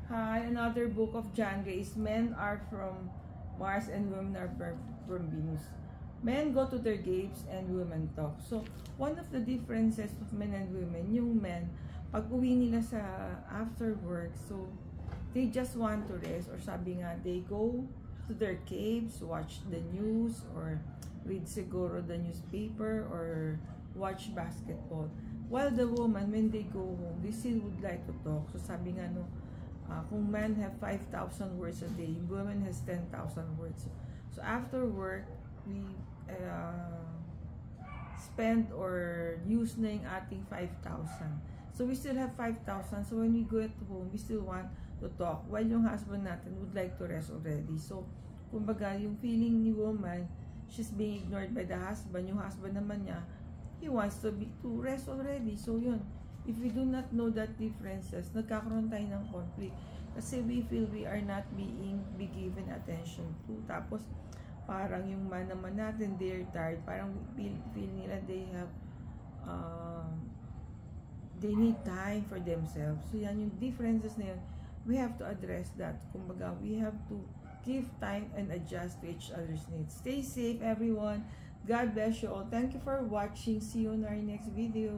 Hi, another book of John Grace. Men are from Mars and women are from Venus. Men go to their games and women talk. So, one of the differences of men and women, yung men, pag uwi nila sa after work, so, they just want to rest, or sabi nga, they go to their caves, watch the news, or read siguro the newspaper, or watch basketball. While the woman, when they go home, they still would like to talk. So, sabi nga, no, kung men have 5,000 words a day, women has 10,000 words. So after work, we spend or use na yung ating 5,000. So we still have 5,000. So when we go at home, we still want to talk. While yung husband natin would like to rest already. So, kumbaga, yung feeling ni woman, she's being ignored by the husband. Yung husband naman niya, he wants to rest already. So yun. If we do not know that differences, nagkakaroon tayo ng conflict. Kasi we feel we are not being given attention to. Tapos, parang yung man naman natin, they're tired. Parang feel nila they have, they need time for themselves. So, yan yung differences na yun. We have to address that. Kumbaga, we have to give time and adjust to each other's needs. Stay safe, everyone. God bless you all. Thank you for watching. See you in our next video.